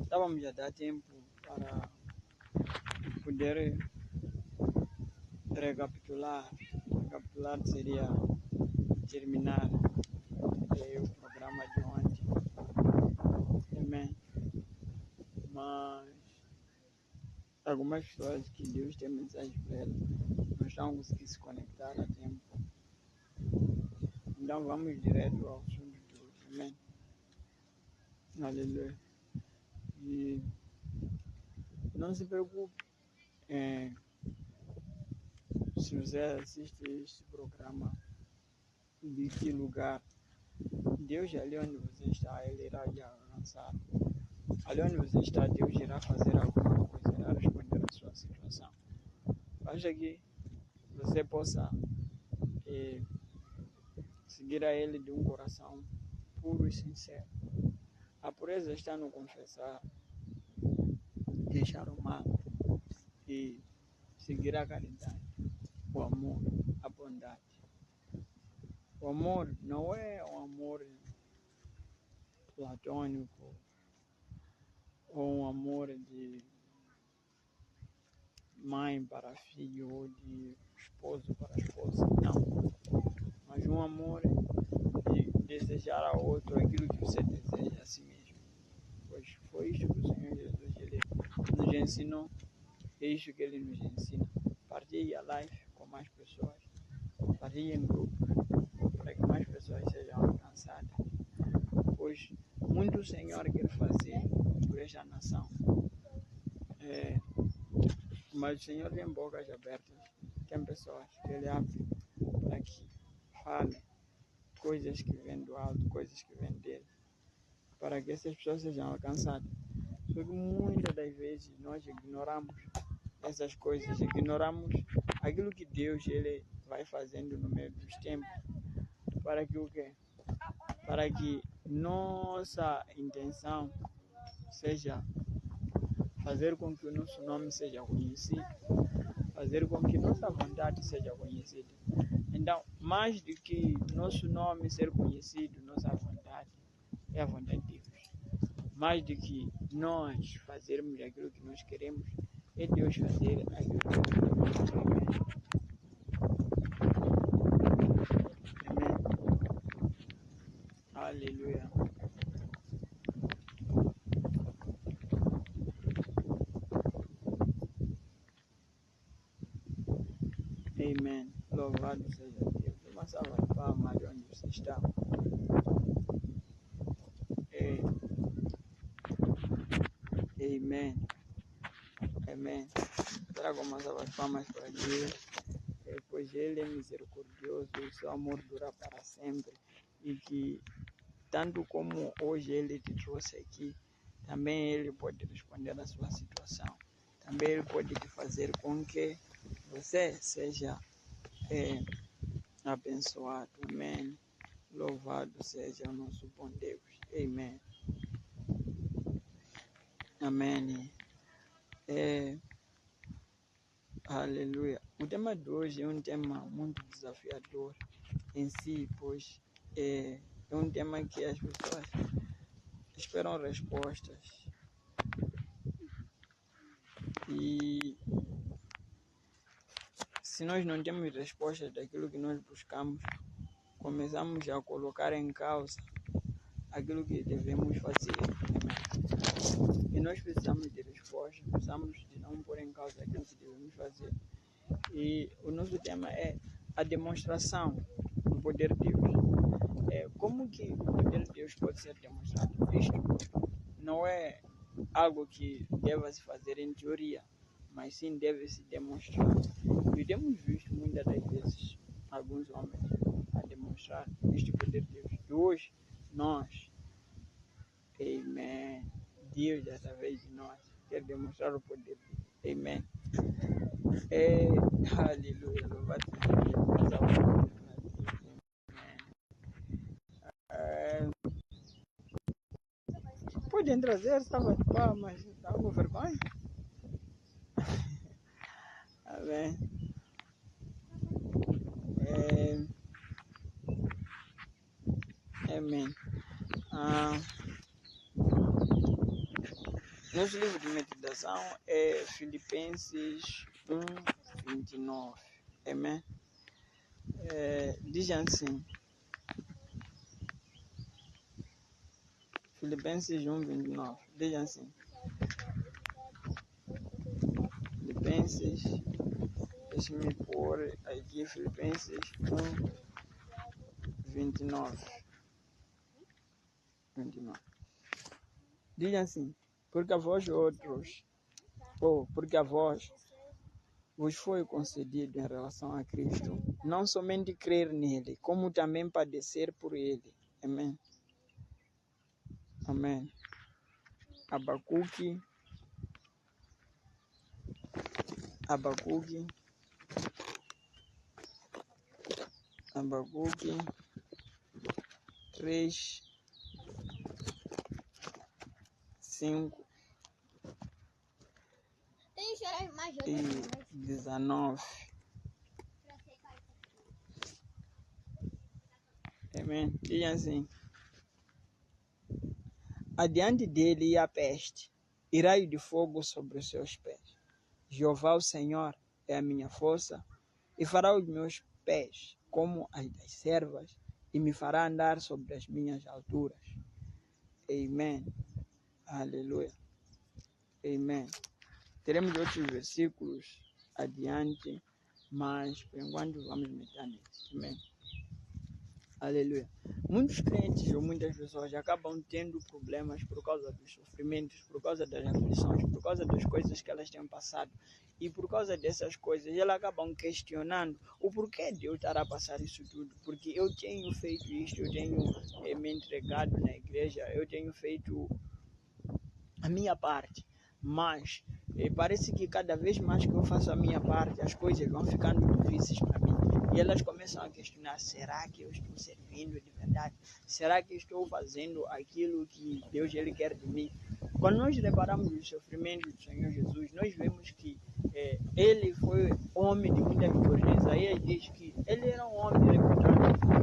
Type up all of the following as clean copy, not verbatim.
Estávamos a dar tempo para poder recapitular. Recapitular seria terminar o programa de ontem. Amém. Mas algumas pessoas que Deus tem mensagem para elas não estão conseguindo se conectar a tempo. Então vamos direto ao assunto de hoje. Amém. Aleluia. E não se preocupe se você assiste este programa de que lugar. Deus, ali onde você está, Ele irá lhe alcançar. Ali onde você está, Deus irá fazer alguma coisa, irá responder a sua situação. Basta que você possa seguir a Ele de um coração puro e sincero. A pureza está no confessar, deixar o mal e seguir a caridade, o amor, a bondade. O amor não é um amor platônico ou um amor de mãe para filho ou de esposo para esposa, não. Mas um amor de desejar a outro aquilo que você deseja a si mesmo. Pois foi isto que o Senhor Jesus ele nos ensinou, é isto que Ele nos ensina. Partilhe a live com mais pessoas, partilhe em grupos, para que mais pessoas sejam alcançadas. Pois muito o Senhor quer fazer por esta nação. Mas o Senhor tem bocas abertas, tem pessoas que Ele abre para que falem coisas que vêm do alto, coisas que vêm dele, para que essas pessoas sejam alcançadas. Só que muitas das vezes nós ignoramos essas coisas, ignoramos aquilo que Deus ele vai fazendo no meio dos tempos, para que o quê? Para que nossa intenção seja fazer com que o nosso nome seja conhecido, fazer com que nossa vontade seja conhecida. Então, mais do que nosso nome ser conhecido, nossa vontade é a vontade de Deus. Mais do que nós fazermos aquilo que nós queremos, é Deus fazer aquilo que nós queremos. Amém. Aleluia. Amém. Louvado seja Deus. Uma salva de palmas onde você está. Amém. Amém. Traga uma salva de palmas para Deus. Pois Ele é misericordioso e seu amor dura para sempre. E que, tanto como hoje Ele te trouxe aqui, também Ele pode responder à sua situação. Também Ele pode te fazer com que você seja abençoado. Amém. Louvado seja o nosso bom Deus. Amém. Amém. Aleluia. O tema de hoje é um tema muito desafiador em si, pois é um tema que as pessoas esperam respostas. E se nós não temos respostas daquilo que nós buscamos, começamos a colocar em causa aquilo que devemos fazer. E nós precisamos de respostas, precisamos de não pôr em causa aquilo que devemos fazer. E o nosso tema é a demonstração do poder de Deus. Como que o poder de Deus pode ser demonstrado? Isto não é algo que deva se fazer em teoria, mas sim deve se demonstrar. E temos visto muitas das vezes alguns homens a demonstrar este poder de Deus. E hoje nós, amém, Deus através de nós quer demonstrar o poder dele. Amém. Aleluia, louvado seja Deus. Podem trazer salva de palmas, está com vergonha? Amém. Amém. Nosso livro de meditação é Filipenses 1:29. Amém? Diz assim. Filipenses 1:29. Diz assim. Filipenses, deixa-me pôr aqui, Filipenses 1:29. Diz assim, porque a vós vos foi concedido em relação a Cristo, não somente crer nele, como também padecer por ele. Amém. Amém. Abacuque 3:5 e 19. Amém. Diz assim. Adiante dele ia a peste, e raio de fogo sobre os seus pés. Jeová, o Senhor, é a minha força, e fará os meus pés como as das servas, e me fará andar sobre as minhas alturas. Amém. Aleluia. Amém. Teremos outros versículos adiante, mas por enquanto vamos meditar nisso. Amém. Aleluia. Muitos crentes ou muitas pessoas acabam tendo problemas por causa dos sofrimentos, por causa das aflições, por causa das coisas que elas têm passado. E por causa dessas coisas, elas acabam questionando o porquê Deus estará a passar isso tudo. Porque eu tenho feito isto, eu tenho me entregado na igreja, eu tenho feito a minha parte. Mas parece que cada vez mais que eu faço a minha parte, as coisas vão ficando difíceis para mim. E elas começam a questionar, será que eu estou servindo de verdade? Será que estou fazendo aquilo que Deus ele quer de mim? Quando nós reparamos os sofrimentos do Senhor Jesus, nós vemos que ele foi homem de muitas dores. Isaías diz que ele era um homem,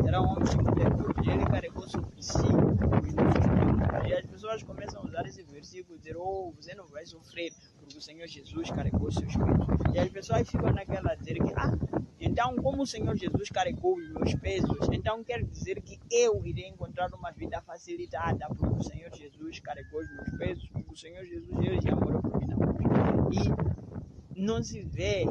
era um homem de muitas dores. Ele carregou sobre si os nossos pecados. E as pessoas começam a usar esse versículo e dizer, você não vai sofrer, porque o Senhor Jesus carregou seus pesos. E as pessoas ficam naquela a dizer que, então como o Senhor Jesus carregou os meus pesos, então quer dizer que eu irei encontrar uma vida facilitada, porque o Senhor Jesus carregou os meus pesos, porque o Senhor Jesus ele já morreu por mim na cruz. E não se vê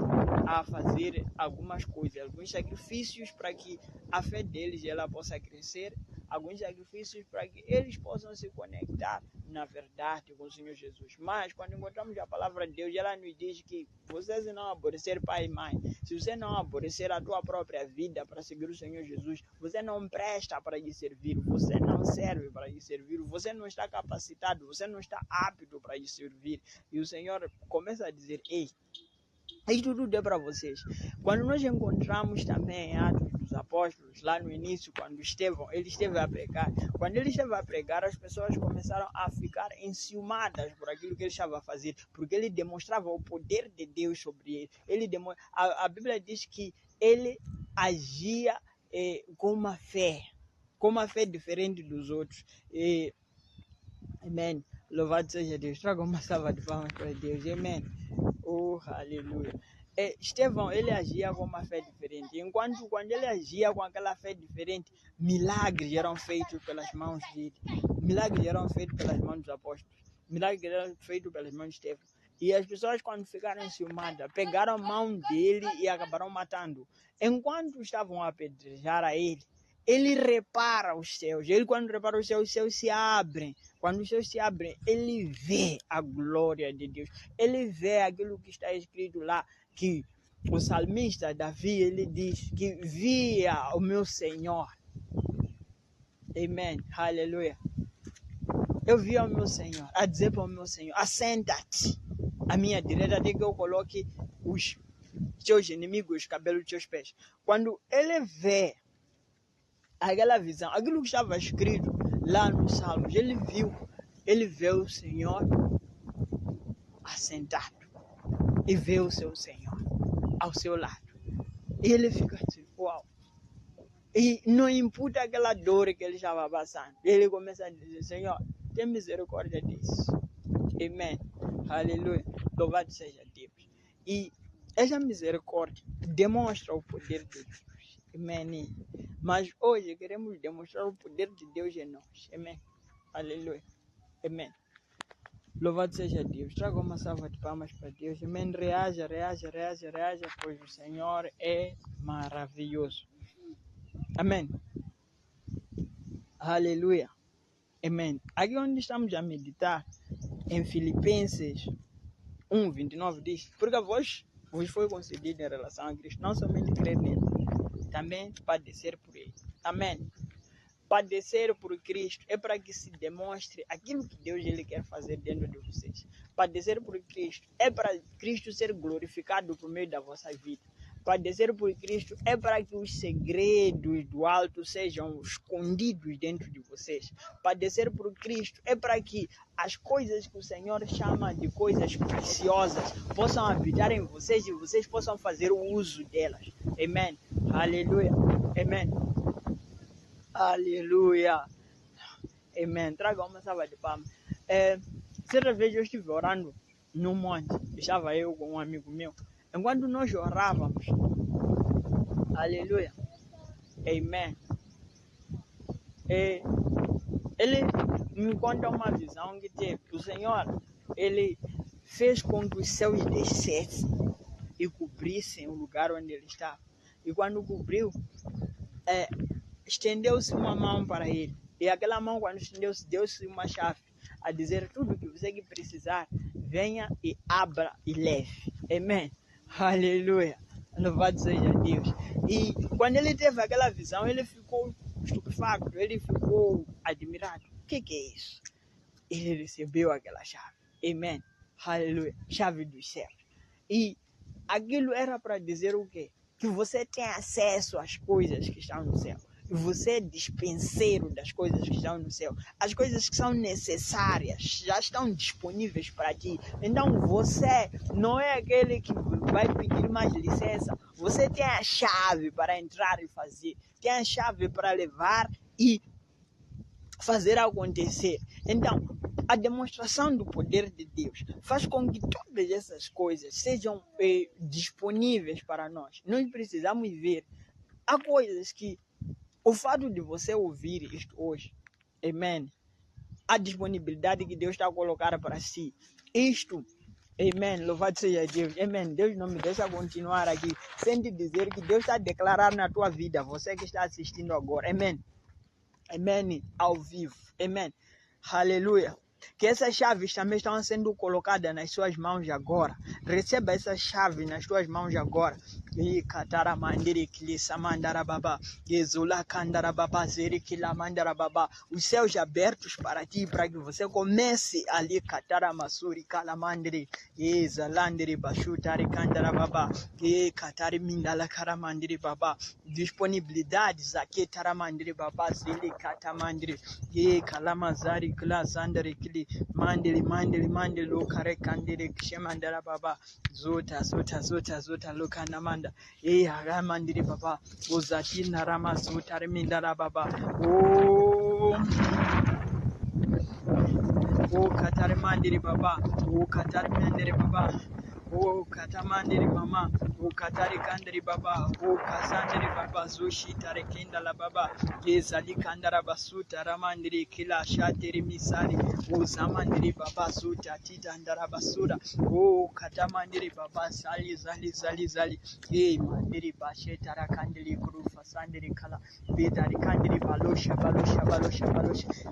a fazer algumas coisas, alguns sacrifícios para que a fé deles ela possa crescer, alguns sacrifícios para que eles possam se conectar na verdade com o Senhor Jesus. Mas quando encontramos a palavra de Deus, ela nos diz que vocês não aborrecer pai e mãe, se você não aborrecer a tua própria vida para seguir o Senhor Jesus, você não presta para lhe servir, você não serve para lhe servir, você não está capacitado, você não está apto para lhe servir. E o Senhor começa a dizer, ei, isto tudo é para vocês. Quando nós encontramos também em Atos dos Apóstolos, lá no início, quando Estevão, ele esteve a pregar. Quando ele esteve a pregar, as pessoas começaram a ficar enciumadas por aquilo que ele estava a fazer, porque ele demonstrava o poder de Deus sobre ele. A Bíblia diz que ele agia com uma fé diferente dos outros. Amém. Louvado seja Deus. Traga uma salva de palmas para Deus. Amém. Oh, aleluia. Estevão, ele agia com uma fé diferente. Enquanto quando ele agia com aquela fé diferente, milagres eram feitos pelas mãos dele. Milagres eram feitos pelas mãos dos apóstolos. Milagres eram feitos pelas mãos de Estevão. E as pessoas, quando ficaram enciumadas, pegaram a mão dele e acabaram matando. Enquanto estavam a apedrejar a ele, ele repara os céus. Ele, quando repara os céus se abrem. Quando os céus se abrem, ele vê a glória de Deus. Ele vê aquilo que está escrito lá, que o salmista Davi, ele diz que via o meu Senhor. Amém. Aleluia. Eu vi o meu Senhor, a dizer para o meu Senhor, assenta-te à minha direita, até que eu coloque os teus inimigos, os cabelos dos teus pés. Quando ele vê aquela visão, aquilo que estava escrito lá nos Salmos, ele vê o Senhor assentado e vê o seu Senhor ao seu lado. E ele fica assim, uau. E não imputa aquela dor que ele estava passando. Ele começa a dizer, Senhor, tem misericórdia disso. Amém. Aleluia. Louvado seja Deus. E essa misericórdia demonstra o poder de Deus. Amém. Mas hoje queremos demonstrar o poder de Deus em nós. Amém. Aleluia. Amém. Louvado seja Deus. Traga uma salva de palmas para Deus. Amém. Reaja, pois o Senhor é maravilhoso. Amém. Aleluia. Amém. Aqui onde estamos a meditar, em Filipenses 1:29 diz: porque a vos foi concedido em relação a Cristo, não somente crer nele, também padecer por ele. Amém. Padecer por Cristo é para que se demonstre aquilo que Deus ele quer fazer dentro de vocês. Padecer por Cristo é para Cristo ser glorificado por meio da vossa vida. Padecer por Cristo é para que os segredos do alto sejam escondidos dentro de vocês. Padecer por Cristo é para que as coisas que o Senhor chama de coisas preciosas possam habitar em vocês e vocês possam fazer o uso delas. Amém. Aleluia. Amém. Aleluia. Amém. Traga uma salva de palmas. Certa vez eu estive orando no monte. Estava eu com um amigo meu. Enquanto nós orávamos, aleluia, amém, ele me conta uma visão que teve. O Senhor, ele fez com que os céus descessem e cobrissem o lugar onde ele estava. E quando cobriu, estendeu-se uma mão para ele. E aquela mão, quando estendeu-se, deu-se uma chave a dizer: tudo que você precisar, venha e abra e leve. Amém. Aleluia. Louvado seja Deus. E quando ele teve aquela visão, ele ficou estupefacto, ele ficou admirado. O que é isso? Ele recebeu aquela chave. Amém. Aleluia. Chave dos céus. E aquilo era para dizer o quê? Que você tem acesso às coisas que estão no céu. Você é dispenseiro das coisas que estão no céu. As coisas que são necessárias já estão disponíveis para ti. Então você não é aquele que vai pedir mais licença. Você tem a chave para entrar e fazer. Tem a chave para levar e fazer acontecer. Então, a demonstração do poder de Deus faz com que todas essas coisas sejam disponíveis para nós. Nós precisamos ver. Há coisas que o fato de você ouvir isto hoje, amém, a disponibilidade que Deus está a colocar para si, isto, amém, louvado seja Deus, amém, Deus não me deixa continuar aqui, sem te dizer que Deus está a declarar na tua vida, você que está assistindo agora, amém, amém, ao vivo, amém, aleluia. Que essas chaves também estão sendo colocadas nas suas mãos agora. Receba essas chaves nas suas mãos agora. E katara mandiri kilisa mandara baba, gezula kandara baba, zeri kila mandara baba. Os céus abertos para ti, para que você comece ali katara masuri kala mandiri, e zalandiri bashutari kandara baba, e katari mindala kara mandiri baba. Disponibilidades aqui taramandiri baba, zeli katamandiri, e kalamazari klasandari mandili lokare kandiri kishemandara baba, zota lokana manda, aramandiri baba, uzati narama zota remindara baba, katare mandiri baba, katare mandiri baba, katamandiri mama, katari kandiri baba, kasandiri baba, zushi tarekinda la baba, gezali kandara basuta ramandiri kila shatiri misali, zamandiri baba suta tita ndara basura, katamandiri baba zali mandiri bashe tarakandiri kurufa sandiri kala, bedari kandiri balosha,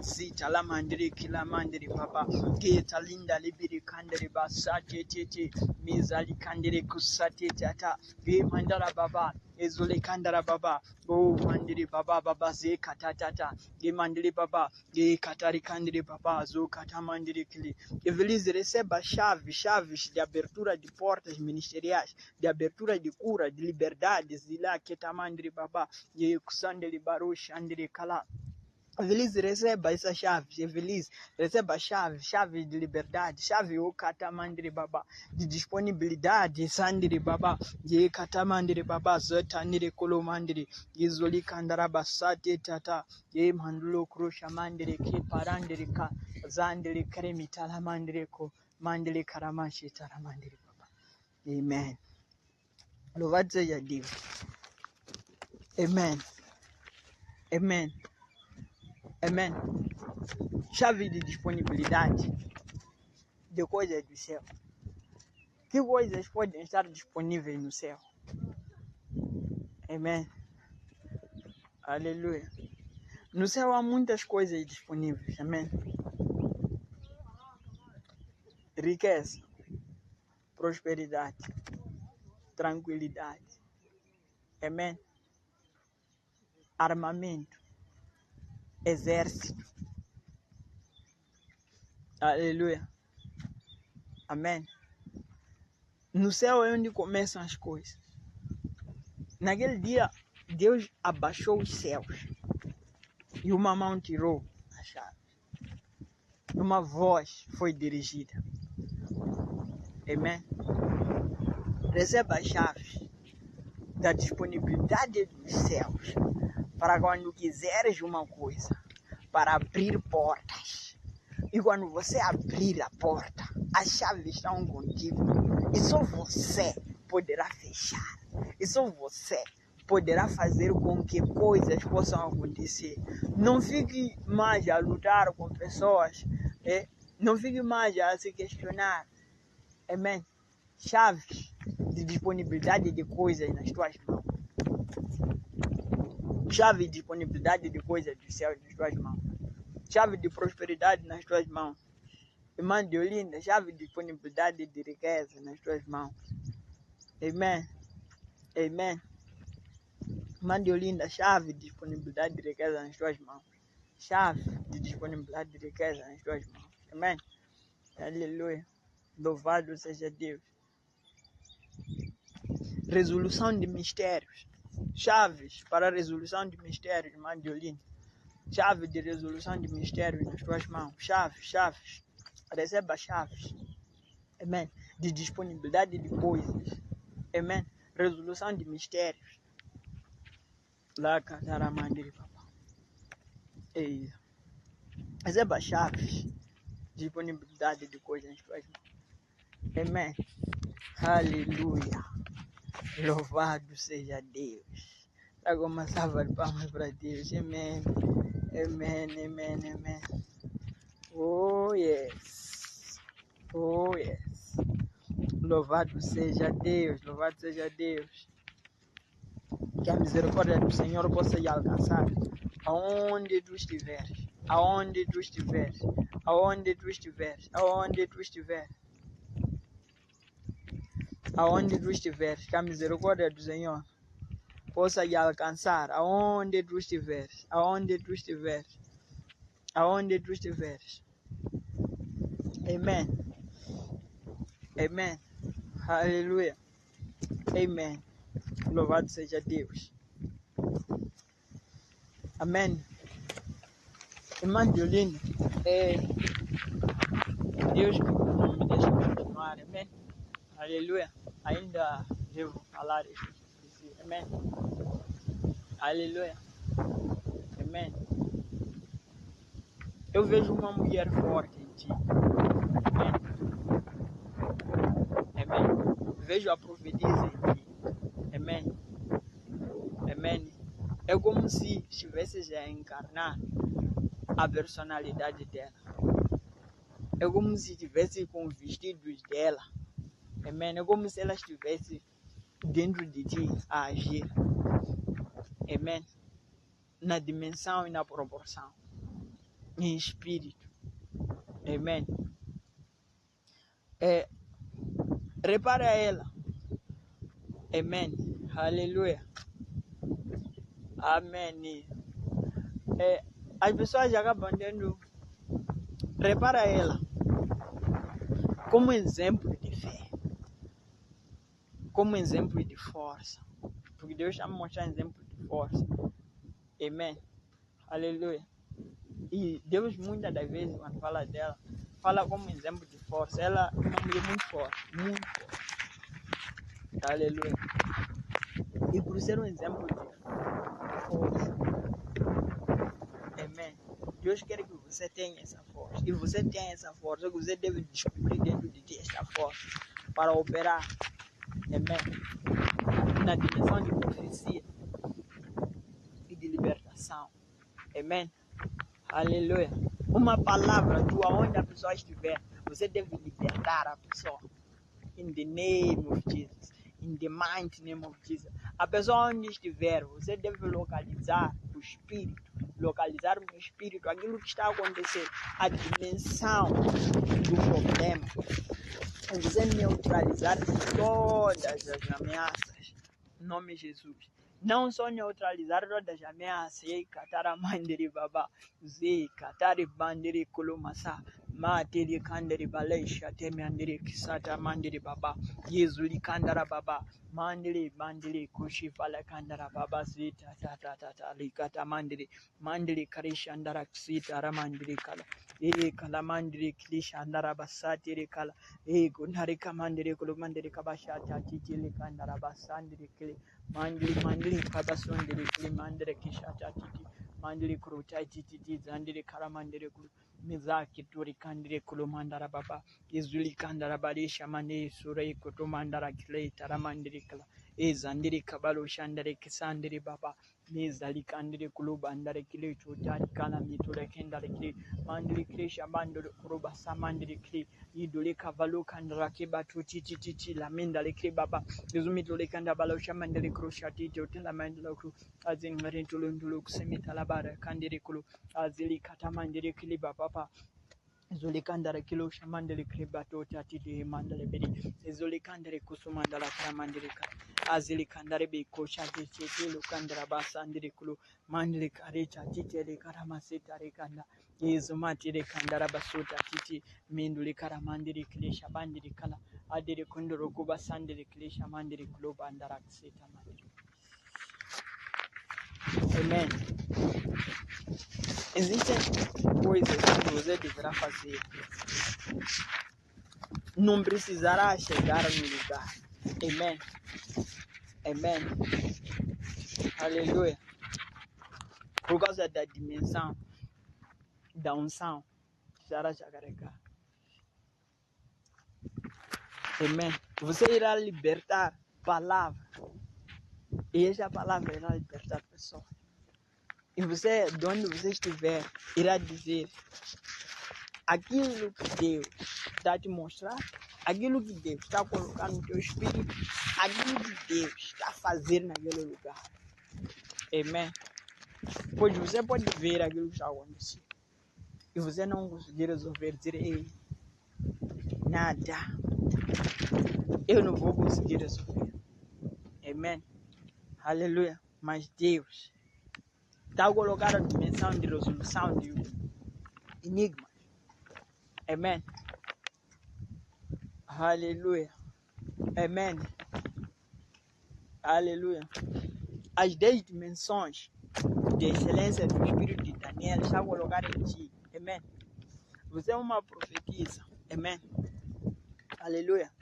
zita la mandiri kila mandiri baba, getalinda libiri kandiri basate tete, mizali kandiri kusate tata, mandara baba, ezole kandara baba, mandiri baba ze katatata, mandiri baba, katari kandiri baba, zo katamandiri kili. Evelise receba chaves de abertura de portas ministeriais, de abertura de cura, de liberdade, zila ketamandiri baba, kusandeli barush andiri kala. Feliz, receba essa chave, feliz, receba a chave de liberdade, chave o catamandre baba, de disponibilidade, sandre baba, de catamandre baba, zotandre colomandre, izoli candaraba sate tata, de mandulo crusha mandre, que parandre ka, zandre cremitala mandre ko, mandre caramashi taramandre baba. Amen. Louvado seja Deus. Amen. Amen. Amen. Chave de disponibilidade de coisas do céu. Que coisas podem estar disponíveis no céu? Amém. Aleluia. No céu há muitas coisas disponíveis. Amém. Riqueza, prosperidade, tranquilidade. Amém. Armamento, exército. Aleluia. Amém. No céu é onde começam as coisas. Naquele dia, Deus abaixou os céus e uma mão tirou a chave. E uma voz foi dirigida. Amém. Receba as chaves da disponibilidade dos céus para quando quiseres uma coisa, para abrir portas. E quando você abrir a porta, as chaves estão contigo. E só você poderá fechar. E só você poderá fazer com que coisas possam acontecer. Não fique mais a lutar com pessoas. Não fique mais a se questionar. Amém. Chaves de disponibilidade de coisas nas tuas mãos. Chave de disponibilidade de coisas do céu nas tuas mãos. Chave de prosperidade nas tuas mãos. Irmã de Olinda, chave de disponibilidade de riqueza nas tuas mãos. Amém. Amém. Irmã de Olinda, chave de disponibilidade de riqueza nas tuas mãos. Chave de disponibilidade de riqueza nas tuas mãos. Amém. Aleluia. Louvado seja Deus. Resolução de mistérios. Chaves para a resolução de mistérios, irmã de Olinda. Chave de resolução de mistérios nas tuas mãos. Chaves. Receba chaves. Amém. De disponibilidade de coisas. Amém. Resolução de mistérios. Lá cantaramandiri papá. Receba chaves. Disponibilidade de coisas nas tuas mãos. Amém. Aleluia. Louvado seja Deus. Traga uma salva de palmas para Deus. Amém. Amém, amém, amém. Oh, yes. Oh, yes. Louvado seja Deus. Louvado seja Deus. Que a misericórdia do Senhor possa lhe alcançar aonde tu estiveres. Aonde tu estiveres. Aonde tu estiveres. Aonde tu estiveres. Aonde tu estiveres. Que a misericórdia do Senhor possa lhe alcançar aonde tu estiveres, aonde tu estiveres, aonde tu estiveres. Amém. Amém. Aleluia. Amém. Louvado seja Deus. Amém. Irmã Violina, Deus que não me deixa continuar. Amém. Aleluia. Ainda devo falar isso. Amém. Aleluia. Amém. Eu vejo uma mulher forte em ti. Amém. Amém. Vejo a profetisa em ti. Amém. Amém. É como se estivesse a encarnar a personalidade dela. É como se estivesse com os vestidos dela. Amém. É como se ela estivesse dentro de ti a agir. Amém. Na dimensão e na proporção. Em espírito. Amém. Repara ela. Amém. Aleluia. Amém. As pessoas acabam tendo. Repara ela como exemplo de fé. Como exemplo de força. Porque Deus está me mostrando exemplo de força. Amém. Aleluia. E Deus, muitas das vezes, quando fala dela, fala como exemplo de força. Ela é uma mulher muito forte, muito forte. Aleluia. E por ser um exemplo de força, amém. Deus quer que você tenha essa força. E você tem essa força, você deve descobrir dentro de ti essa força para operar, amém, na dimensão de profecia e de libertação, amém. Aleluia. Uma palavra tua, onde a pessoa estiver, você deve libertar a pessoa. In the name of Jesus. In the mighty name of Jesus. A pessoa onde estiver, você deve localizar o espírito. Localizar no espírito aquilo que está acontecendo. A dimensão do problema. E você neutralizar todas as ameaças. Em nome de Jesus. Não só neutralizar todas as ameaças. Ei, catara mandiri baba. Zee, catari bandiri kulumasa. Matiri kandiri balesha. Temi andiri kisata mandiri baba. Yezuli kandara baba. Mandiri kushi fala kandara baba. Zita tata likata mandiri karisha andara kisita ramandiri kala. Kala mandiri kilisha andara basati kala. Gunari kamandiri kulumandiri kabashata titili kandara basandiri kili. Mandiri kabasundiri kili mandiri kishata titi. Mandiri kurutai titi zandiri karamandiri kulu. Mizaki turi kandiri kulumandara baba. Izuli kandara barisha mani surei kutumandara kile taramandiri kala. Zandiri kabalo shandari kisandiri baba. Mizali kandiri kulubandari kile chutari kana mitule kendari kile. Mandiri kile shamandiri kuruba samandiri kile. Idule kavalu kandara kiba titi la mindali kile baba. Izumidule kanda balo shamandiri krushati jotila mandala kru. Azin marintulu kusemita labara kandiri kulu. Azili katamandiri kile baba. Zulikandare kilo shamandele kribato tatiti mandale beri zulikandare kusumandala kramandele ka azilikandare be kocha titi lukandara basandire kulu mandele karecha titi le karamasita rekanda izumati le kandara basuta titi minduli karamandire klesha bandire kala adire kundoro kubasandire klesha mandire kulu bandara ksita mandire. Amen. Existem coisas que você deverá fazer. Não precisará chegar no lugar. Amém. Amém. Aleluia. Por causa da dimensão da unção, precisará chegar cá. Amém. Você irá libertar palavra. E essa palavra irá libertar pessoas. E você, de onde você estiver, irá dizer aquilo que Deus está te mostrar, aquilo que Deus está colocando no teu espírito, aquilo que Deus está a fazer naquele lugar. Amém? Pois você pode ver aquilo que está acontecendo. E você não conseguir resolver, dizer, ei, nada, eu não vou conseguir resolver. Amém? Aleluia. Mas Deus está a colocar a dimensão de resolução de enigmas. Amém. Aleluia. Amém. Aleluia. As 10 dimensões de excelência do Espírito de Daniel está colocadas em ti. Amém. Você é uma profetisa. Amém. Aleluia.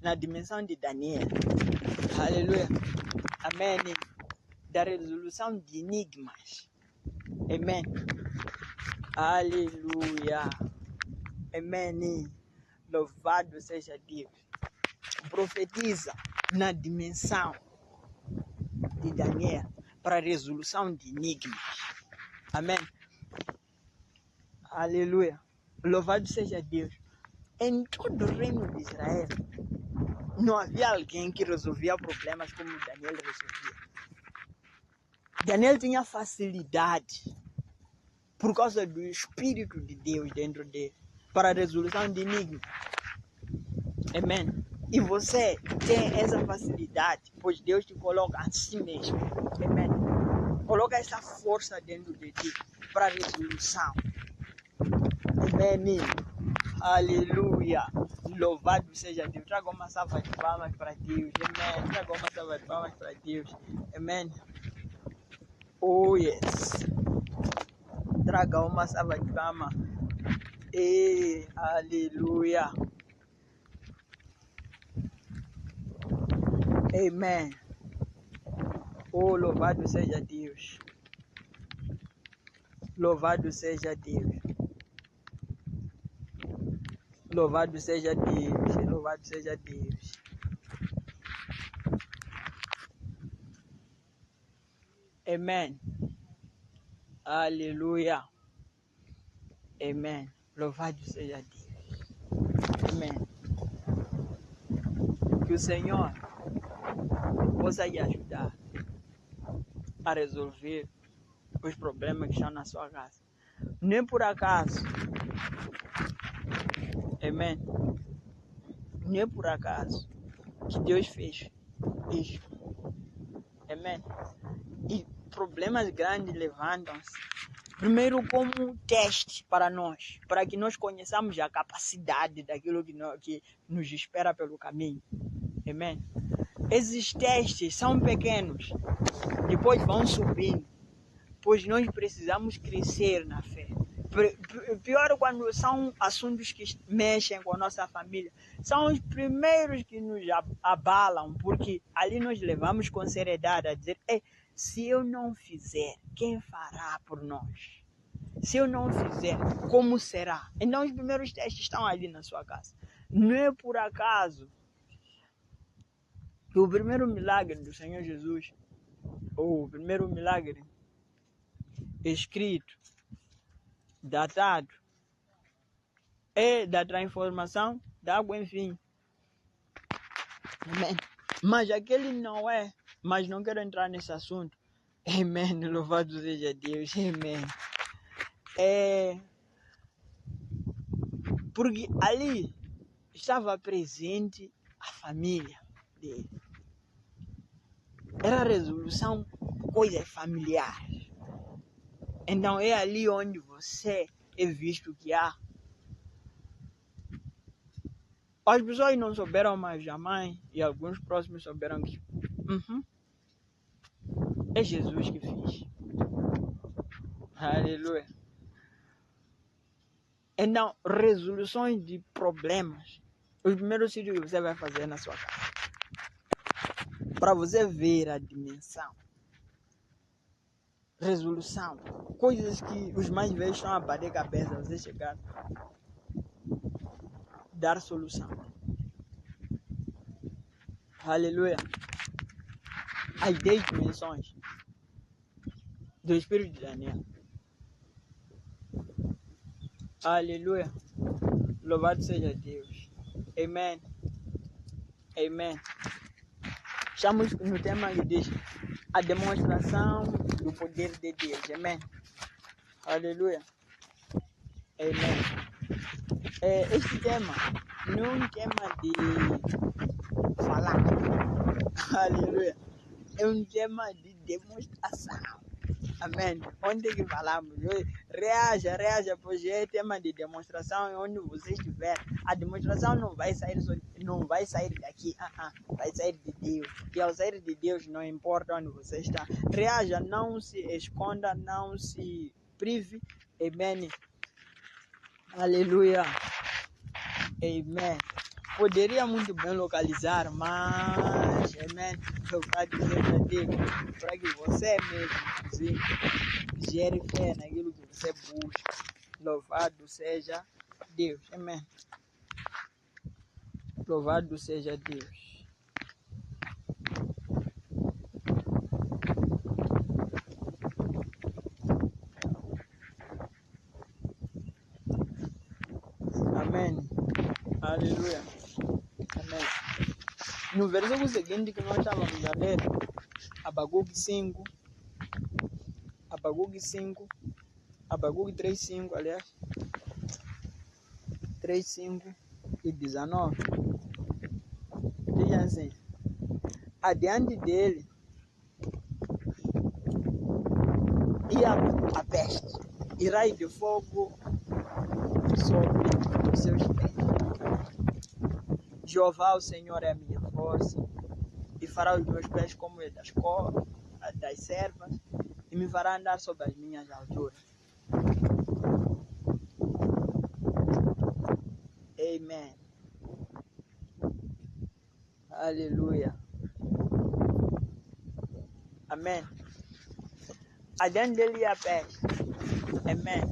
Na dimensão de Daniel. Aleluia. Amém. Da resolução de enigmas. Amém. Aleluia. Amém. Louvado seja Deus. Profetiza na dimensão de Daniel para a resolução de enigmas. Amém. Aleluia. Louvado seja Deus. Em todo o reino de Israel, não havia alguém que resolvia problemas como Daniel resolvia. Daniel tinha facilidade por causa do Espírito de Deus dentro dele para a resolução de enigmas. Amém. E você tem essa facilidade, pois Deus te coloca assim mesmo. Amém. Coloca essa força dentro de ti para a resolução. Amém. Aleluia. Louvado seja Deus. Traga uma salva de palmas para Deus. Amém. Traga uma salva de palmas para Deus. Amém. Oh, yes. traga uma salva de palmas. E aleluia. Amém. Oh, louvado seja Deus. Louvado seja Deus. Louvado seja Deus. Louvado seja Deus. Amém. Aleluia. Amém. Louvado seja Deus. Amém. Que o Senhor possa lhe ajudar a resolver os problemas que estão na sua casa. Nem por acaso. Amém. Nem por acaso que Deus fez isso. Amém. E problemas grandes levantam-se. Primeiro como teste para nós, para que nós conheçamos a capacidade daquilo que nos espera pelo caminho. Amém. Esses testes são pequenos, depois vão subindo, pois nós precisamos crescer na fé. Pior quando são assuntos que mexem com a nossa família. São os primeiros que nos abalam, porque ali nós levamos com seriedade a dizer, se eu não fizer, quem fará por nós? Se eu não fizer, como será? Então os primeiros testes estão ali na sua casa. Não é por acaso que o primeiro milagre do Senhor Jesus, ou o primeiro milagre escrito, datado, é da transformação da água em vinho. Amém. Mas aquele não é, mas não quero entrar nesse assunto. Amém. Louvado seja Deus. Amém. Porque ali estava presente a família dele. Era a resolução coisas familiares. Então é ali onde você é visto que há. As pessoas não souberam, mas a mãe e alguns próximos souberam que é Jesus que fez. Aleluia. Então, resoluções de problemas. O primeiro sítio que você vai fazer na sua casa. Para você ver a dimensão. Resolução. Coisas que os mais velhos estão a bater cabeça. Você chegar. Dar solução. Aleluia. As 10 dimensões do Espírito de Daniel. Aleluia. Louvado seja Deus. Amém. Amém. Estamos no tema que diz a demonstração do poder de Deus. Amém. Aleluia. Amém. Este tema não é um tema de falar. Aleluia. É um tema de demonstração. Amém. Onde que falamos? Reaja, pois é tema de demonstração. Onde você estiver, a demonstração não vai sair daqui, vai sair de Deus. E ao sair de Deus, não importa onde você está. Reaja, não se esconda, não se prive. Amém. Aleluia. Amém. Poderia muito bem localizar, mas, amém, louvado seja Deus, para que você mesmo gere fé naquilo que você busca. Louvado seja Deus, amém. Louvado seja Deus. Amém. Aleluia. Amém. No versículo seguinte que nós estávamos a ler, Abacuque 5, Abacuque 3:5, aliás, 3:5 e 19, diz assim, adiante dele ia a peste, e raio de fogo sobre os seus pés. Jeová, o Senhor, é a minha força, e fará os meus pés como das servas, e me fará andar sobre as minhas alturas. Amém. Aleluia. Amém. Adiante dele a peste. Amém.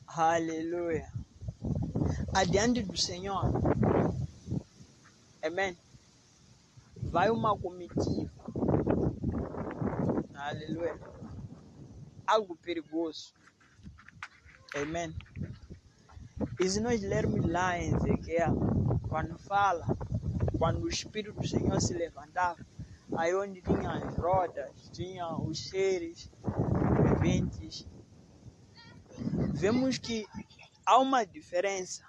Aleluia. Adiante do Senhor. Amém. Vai uma comitiva. Aleluia. Algo perigoso. Amém. E se nós lermos lá em Ezequiel, quando fala, quando o Espírito do Senhor se levantava, aí onde tinha as rodas, tinha os seres viventes, vemos que há uma diferença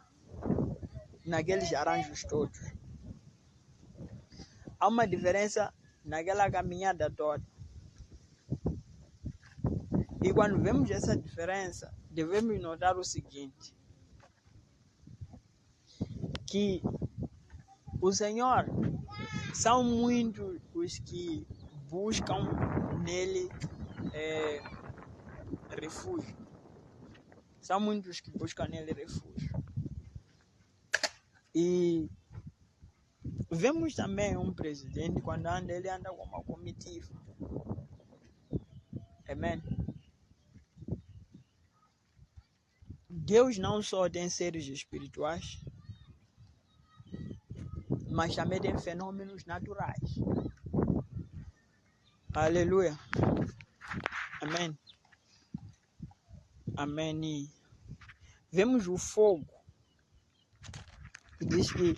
naqueles arranjos todos. Há uma diferença naquela caminhada toda. E quando vemos essa diferença, devemos notar o seguinte, que o Senhor, são muitos os que buscam nele refúgio. São muitos que buscam nele refúgio. E vemos também um presidente, quando anda, ele anda com uma comitiva. Amém? Deus não só tem seres espirituais, mas também tem fenômenos naturais. Aleluia. Amém. Amém. E vemos o fogo. Diz que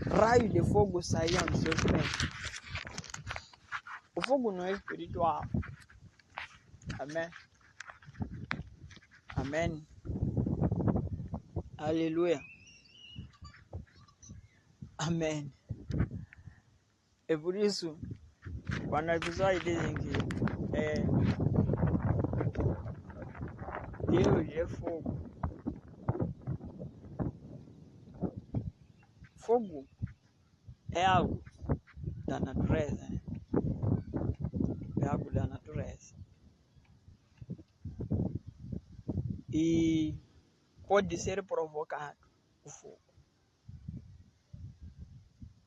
raios de fogo saíam dos seus pés. O fogo não é espiritual. Amém. Amém. Aleluia. Amém. É por isso, quando as pessoas dizem que Deus é fogo. Fogo é algo da natureza. Né? É algo da natureza. E pode ser provocado o fogo.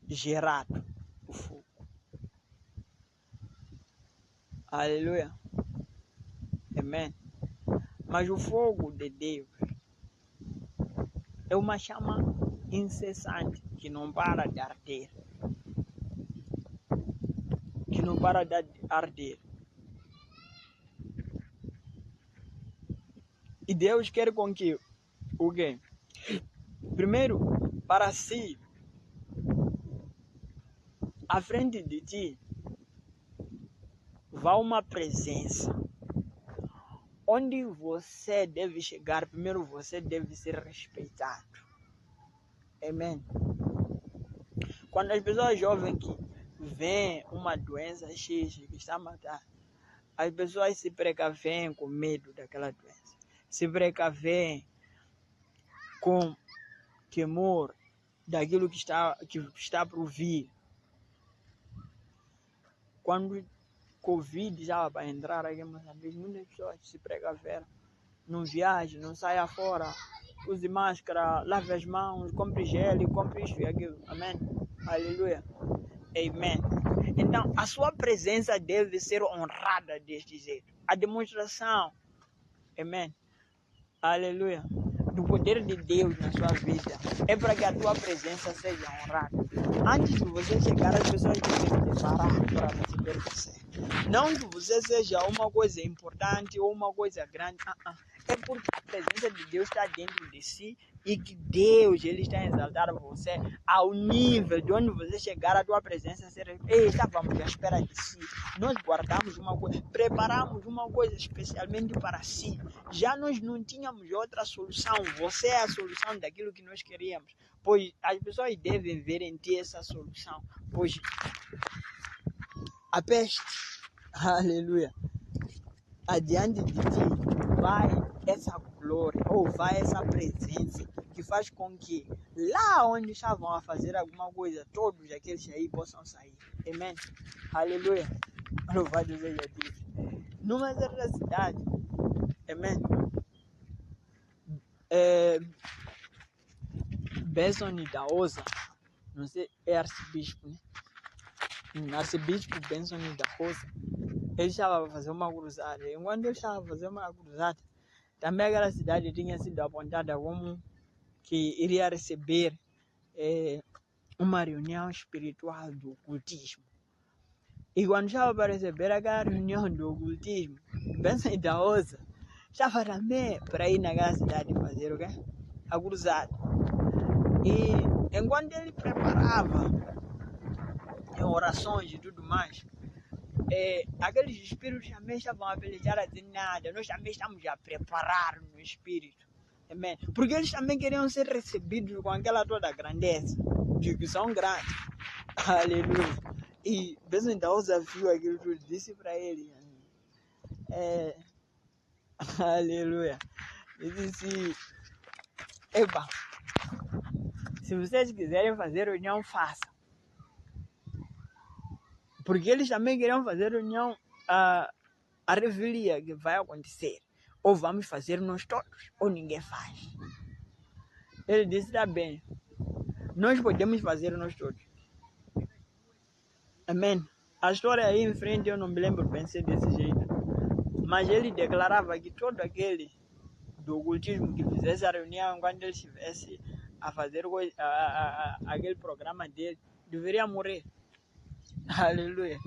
Gerado o fogo. Aleluia. Amém. Mas o fogo de Deus é uma chama incessante que não para de arder. Que não para de arder. E Deus quer com que o quê? Primeiro, para si, à frente de ti, vá uma presença. Onde você deve chegar, primeiro você deve ser respeitado. Amém. Quando as pessoas ouvem que vem uma doença X que está a matar, as pessoas se precavem com medo daquela doença. Se precavem com temor daquilo que está por vir. Quando Covid já vai entrar aqui em Moçambique, muitas pessoas se precaveram. Não viajem, não saia fora, use máscara, lave as mãos, compre gel, compre isso e aquilo. Amém? Aleluia. Amém. Então, a sua presença deve ser honrada deste jeito. A demonstração, amém? Aleluia. Do poder de Deus na sua vida é para que a tua presença seja honrada. Antes de você chegar, as pessoas devem te parar para receber você. Não que você seja uma coisa importante ou uma coisa grande. É porque a presença de Deus está dentro de si e que Deus ele está a exaltar você ao nível de onde você chegar, a tua presença será. Estávamos à espera de si. Nós guardamos uma coisa, preparamos uma coisa especialmente para si. Já nós não tínhamos outra solução. Você é a solução daquilo que nós queríamos. Pois as pessoas devem ver em ti essa solução. Pois a peste, aleluia, adiante de ti vai essa glória, ou vai essa presença que faz com que lá onde estavam a fazer alguma coisa, todos aqueles aí possam sair. Amém? Aleluia. Louvado seja Deus. Numa certa cidade, Amém. Benson Idahosa, não sei, é arcebispo, né? Arcebispo Benson Idahosa, ele estava a fazer uma cruzada. Enquanto ele estava a fazer uma cruzada, também aquela cidade tinha sido apontada como que iria receber uma reunião espiritual do ocultismo. E quando estava para receber aquela reunião do ocultismo, Benson Idahosa estava também para ir naquela cidade fazer o quê? A cruzada. E enquanto ele preparava em orações e tudo mais, aqueles espíritos também estavam a pelejar a dizer nada, nós também estamos a preparar no espírito. Amém. Porque eles também queriam ser recebidos com aquela toda grandeza, de que são grandes. Aleluia. E Benson Idahosa viu aquilo tudo, disse para ele, aleluia, ele disse, epa, se vocês quiserem fazer reunião, façam. Porque eles também queriam fazer reunião, a revelia que vai acontecer. Ou vamos fazer nós todos, ou ninguém faz. Ele disse, tá bem, nós podemos fazer nós todos. Amém. A história aí em frente eu não me lembro bem ser desse jeito. Mas ele declarava que todo aquele do ocultismo que fizesse a reunião quando ele estivesse a fazer aquele programa dele, deveria morrer. Aleluia.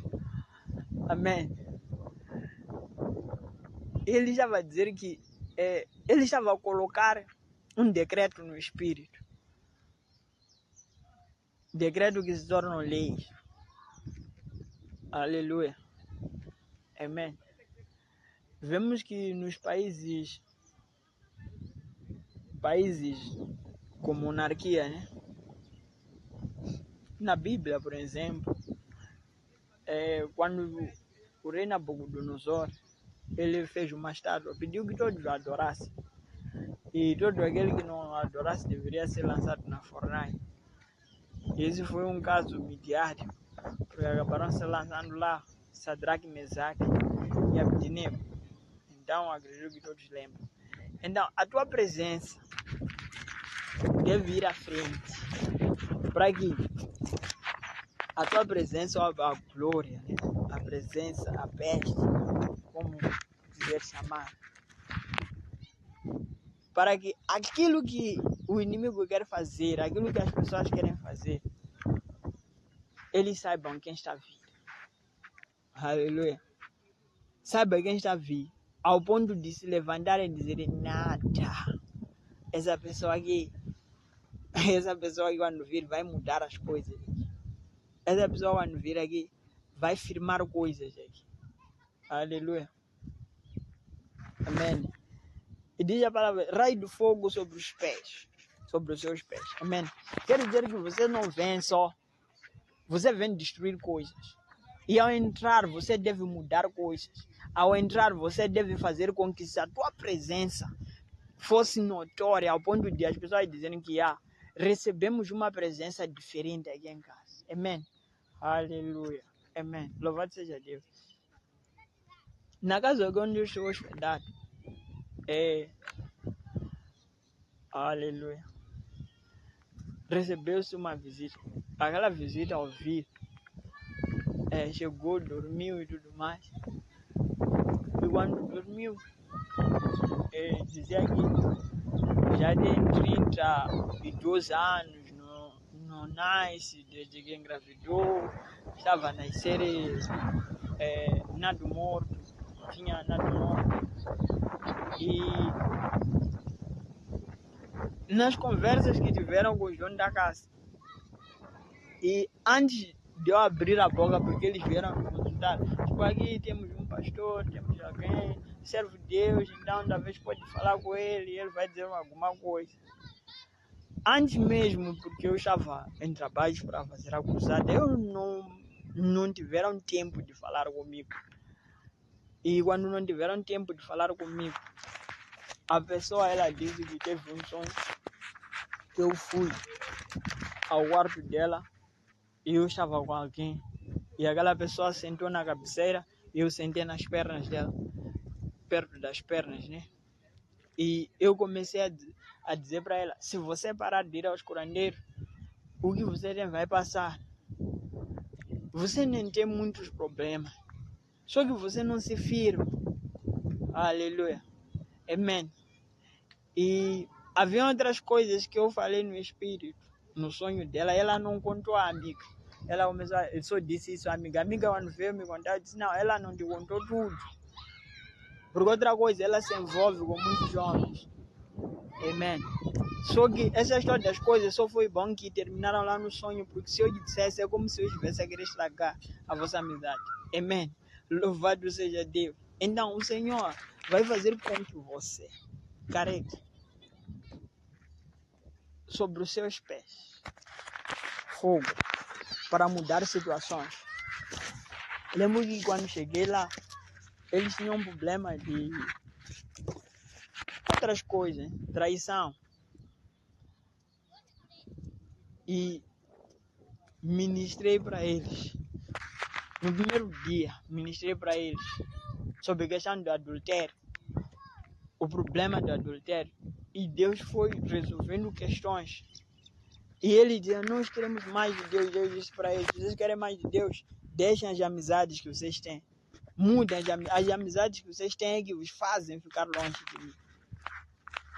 Amém. Ele estava a dizer que ele estava a colocar um decreto no espírito. Decreto que se torna lei. Aleluia. Amém. Vemos que nos países com monarquia, né? Na Bíblia, por exemplo, quando o rei Nabucodonosor ele fez uma estátua, pediu que todos o adorassem. E todo aquele que não adorasse deveria ser lançado na fornalha. Esse foi um caso midiático, porque acabaram se lançando lá Sadraque, Mesaque e Abednego. Então, acredito que todos lembram. Então, a tua presença deve ir à frente, para que a tua presença, a glória, né? A presença, a peste, como quiser chamar, para que aquilo que o inimigo quer fazer, aquilo que as pessoas querem fazer, eles saibam quem está vindo. Aleluia. Saiba quem está vindo, ao ponto de se levantar e dizer nada. Essa pessoa aqui quando vir vai mudar as coisas. Essa pessoa quando vir aqui vai firmar coisas aqui. Aleluia. Amém. E diz a palavra, raio de fogo sobre os pés, sobre os seus pés. Amém. Quer dizer que você não vem só, você vem destruir coisas. E ao entrar, você deve mudar coisas. Ao entrar, você deve fazer com que a tua presença fosse notória, ao ponto de as pessoas dizerem que recebemos uma presença diferente aqui em casa. Amém. Aleluia. Amém. Louvado seja Deus. Na casa onde eu estou hospedado, aleluia, recebeu-se uma visita. Aquela visita ao vir, chegou, dormiu e tudo mais. E quando dormiu, dizia que já tem 32 anos, não nasce desde que engravidou, estava a nascer nado morto, tinha nado morto. E nas conversas que tiveram com os donos da casa, e antes de eu abrir a boca, porque eles vieram me consultar, tipo, aqui temos um pastor, temos alguém, serve Deus, então talvez pode falar com ele e ele vai dizer alguma coisa. Antes mesmo, porque eu estava em trabalho para fazer a cruzada, eu não tiveram tempo de falar comigo. E quando não tiveram tempo de falar comigo, a pessoa, ela disse que teve um sonho, que eu fui ao quarto dela e eu estava com alguém. E aquela pessoa sentou na cabeceira e eu sentei nas pernas dela, perto das pernas, né? E eu comecei a dizer para ela, se você parar de ir aos curandeiros, o que você vai passar? Você nem tem muitos problemas. Só que você não se firma. Aleluia. Amém. E havia outras coisas que eu falei no espírito, no sonho dela. Ela não contou à amiga. Ela começou, eu só disse isso à amiga. A amiga, quando veio me contar, eu disse, não, ela não te contou tudo. Porque outra coisa, ela se envolve com muitos homens. Amém. Só que essas todas as coisas só foi bom que terminaram lá no sonho, porque se eu lhe dissesse, é como se eu estivesse a querer estragar a vossa amizade. Amém. Louvado seja Deus. Então, o Senhor vai fazer com que você carregue sobre os seus pés fogo para mudar situações. Lembro que quando cheguei lá, eles tinham um problema de outras coisas, traição. E ministrei para eles. No primeiro dia, ministrei para eles sobre a questão do adultério, o problema do adultério. E Deus foi resolvendo questões. E ele dizia, nós queremos mais de Deus. Deus disse para eles, vocês querem mais de Deus? Deixem as amizades que vocês têm. Mudem as amizades que vocês têm que vos fazem ficar longe de mim.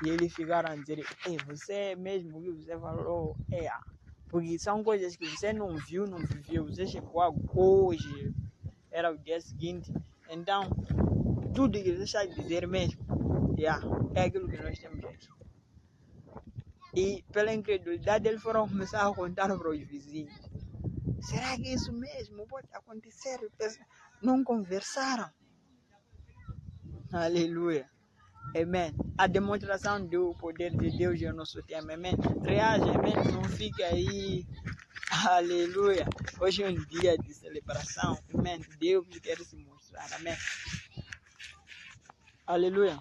E eles ficaram a dizer, você mesmo que você falou, porque são coisas que você não viu, não viveu. Você chegou hoje, era o dia seguinte. Então, tudo que você está a dizer mesmo, é aquilo que nós temos aqui. E pela incredulidade, eles foram começar a contar para os vizinhos. Será que isso mesmo pode acontecer? Não conversaram. Aleluia. Amém. A demonstração do poder de Deus é o nosso tema. Amém. Reage, amém. Não fique aí. Aleluia. Hoje é um dia de celebração. Amém. Deus quer se mostrar. Amém. Aleluia.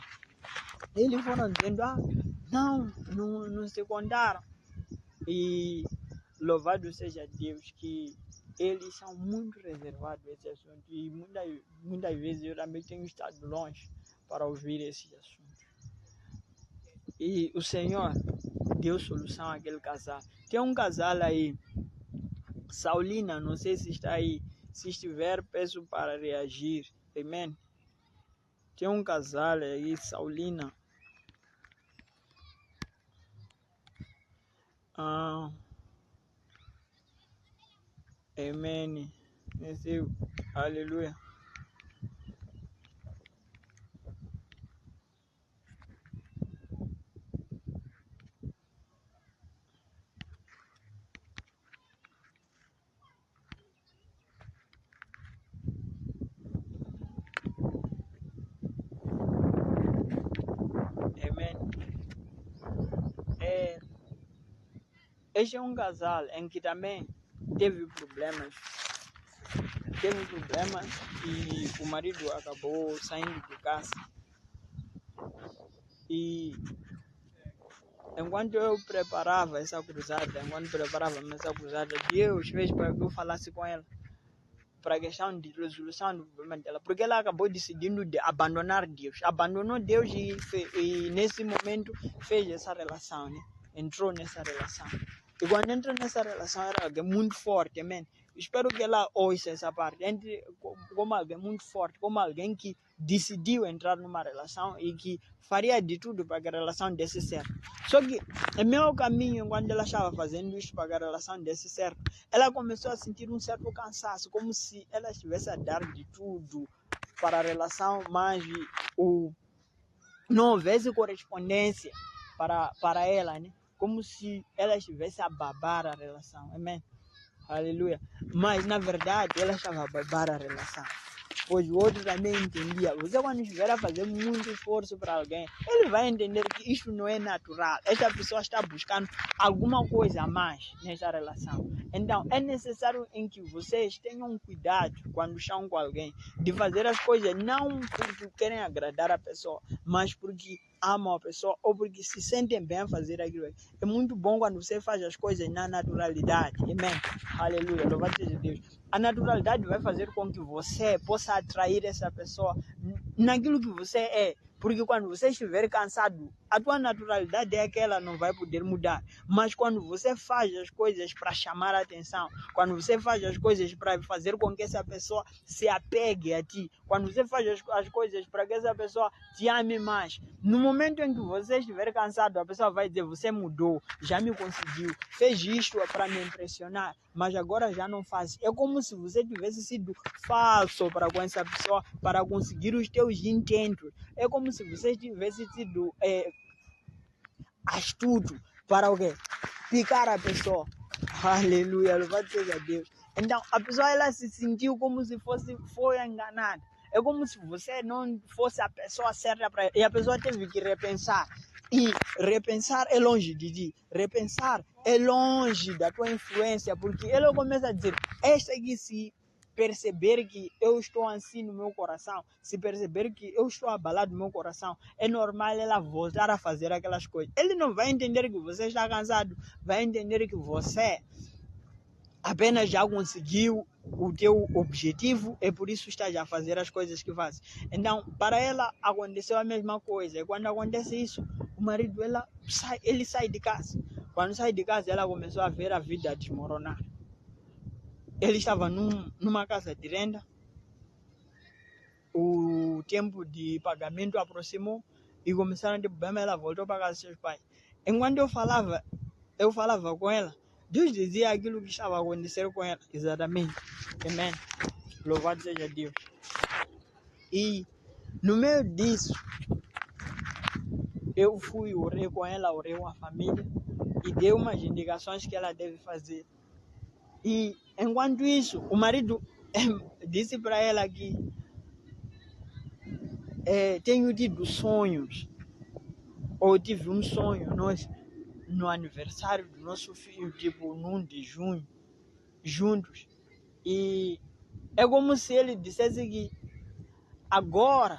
Eles foram dizendo, não se contaram. E louvado seja Deus que eles são muito reservados a esse assunto. E muitas vezes eu também tenho estado longe para ouvir esse assunto. E o Senhor deu solução àquele casal. Tem um casal aí, Saulina, não sei se está aí. Se estiver, peço para reagir. Amém. Tem um casal aí, Saulina. Amém. Aleluia. Amém. Este é um casal em que também teve problemas e o marido acabou saindo de casa. E enquanto eu preparava essa cruzada, Deus fez para que eu falasse com ela para a questão de resolução do problema dela, porque ela acabou decidindo de abandonar Deus. Abandonou Deus e nesse momento fez essa relação, né? Entrou nessa relação. E quando entrou nessa relação era alguém muito forte, amém? Espero que ela ouça essa parte. Entre como alguém muito forte, como alguém que decidiu entrar numa relação e que faria de tudo para que a relação desse certo. Só que no meu caminho, quando ela estava fazendo isso para que a relação desse certo, ela começou a sentir um certo cansaço, como se ela estivesse a dar de tudo para a relação, mas não houvesse correspondência para ela, né? Como se ela estivesse a babar a relação, amém? Aleluia. Mas na verdade ela estava a babar a relação, pois o outro também entendia. Você quando estiver a fazer muito esforço para alguém, ele vai entender que isso não é natural. Esta pessoa está buscando alguma coisa a mais nesta relação. Então é necessário em que vocês tenham cuidado quando estão com alguém, de fazer as coisas não porque querem agradar a pessoa, mas porque amam a pessoa ou porque se sentem bem a fazer aquilo. É muito bom quando você faz as coisas na naturalidade. Amém. Aleluia. Louvado seja Deus. A naturalidade vai fazer com que você possa atrair essa pessoa naquilo que você é. Porque quando você estiver cansado, a tua naturalidade é aquela, não vai poder mudar. Mas quando você faz as coisas para chamar a atenção, quando você faz as coisas para fazer com que essa pessoa se apegue a ti, quando você faz as coisas para que essa pessoa te ame mais, no momento em que você estiver cansado, a pessoa vai dizer, você mudou, já me conseguiu, fez isto para me impressionar, mas agora já não faz. É como se você tivesse sido falso para com essa pessoa, para conseguir os teus intentos. É como se você tivesse sido astuto para o quê? Picar a pessoa. Aleluia, louvado seja Deus. Então, a pessoa ela se sentiu como se foi enganada. É como se você não fosse a pessoa certa para ela. E a pessoa teve que repensar. E repensar é longe de ti. Repensar é longe da tua influência. Porque ela começa a dizer, esta aqui se perceber que eu estou assim no meu coração, se perceber que eu estou abalado no meu coração, é normal ela voltar a fazer aquelas coisas. Ele não vai entender que você está cansado, vai entender que você apenas já conseguiu o teu objetivo e por isso está já a fazer as coisas que faz. Então, para ela aconteceu a mesma coisa. E quando acontece isso, o marido ele sai de casa. Quando sai de casa, ela começou a ver a vida desmoronar. Ele estava numa casa de renda, o tempo de pagamento aproximou e começaram a ter problema, ela voltou para casa dos seus pais. Enquanto eu falava com ela, Deus dizia aquilo que estava acontecendo com ela, exatamente. Amém. Louvado seja Deus. E no meio disso, eu fui, orei com ela, orei com a família e dei umas indicações que ela deve fazer. E enquanto isso, o marido disse para ela que tenho tido sonhos, ou tive um sonho, nós no aniversário do nosso filho, tipo no 1 de junho, juntos. E é como se ele dissesse que agora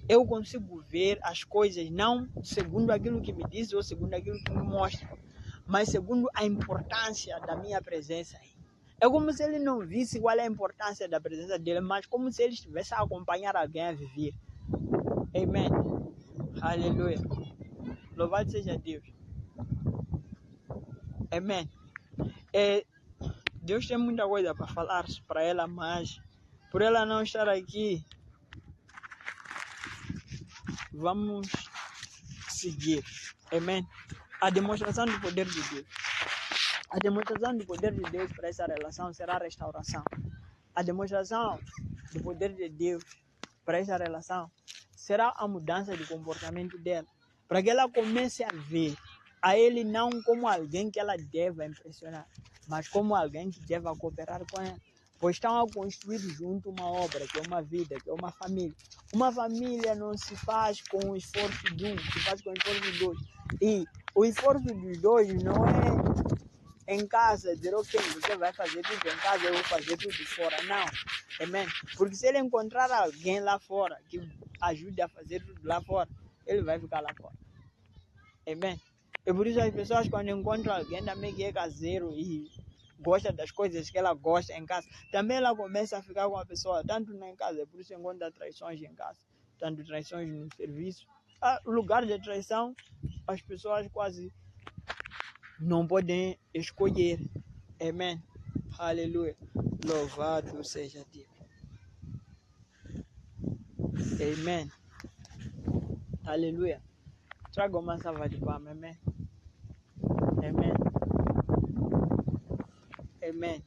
eu consigo ver as coisas não segundo aquilo que me diz ou segundo aquilo que me mostra, mas segundo a importância da minha presença aí. É como se ele não visse qual é a importância da presença dele, mas como se ele estivesse a acompanhar alguém a viver. Amém. Aleluia. Louvado seja Deus. Amém. Deus tem muita coisa para falar para ela, mas por ela não estar aqui, vamos seguir. Amém. A demonstração do poder de Deus. A demonstração do poder de Deus para essa relação será a restauração. A demonstração do poder de Deus para essa relação será a mudança de comportamento dela. Para que ela comece a ver a ele não como alguém que ela deva impressionar, mas como alguém que deva cooperar com ela. Pois estão a construir junto uma obra, que é uma vida, que é uma família. Uma família não se faz com o esforço de um, se faz com o esforço de dois. E o esforço dos dois não é em casa, dizer, ok, você vai fazer tudo em casa, eu vou fazer tudo fora. Não, amém? Porque se ele encontrar alguém lá fora que ajude a fazer tudo lá fora, ele vai ficar lá fora. Amém? E por isso as pessoas quando encontram alguém também que é caseiro e gosta das coisas que ela gosta em casa, também ela começa a ficar com a pessoa, tanto em casa, por isso encontra traições em casa, tanto traições no serviço. Lugar de traição, as pessoas quase não podem escolher. Amém. Aleluia. Louvado seja Deus. Amém. Aleluia. Traga uma salva de palmas. Amém. Amém. Amém.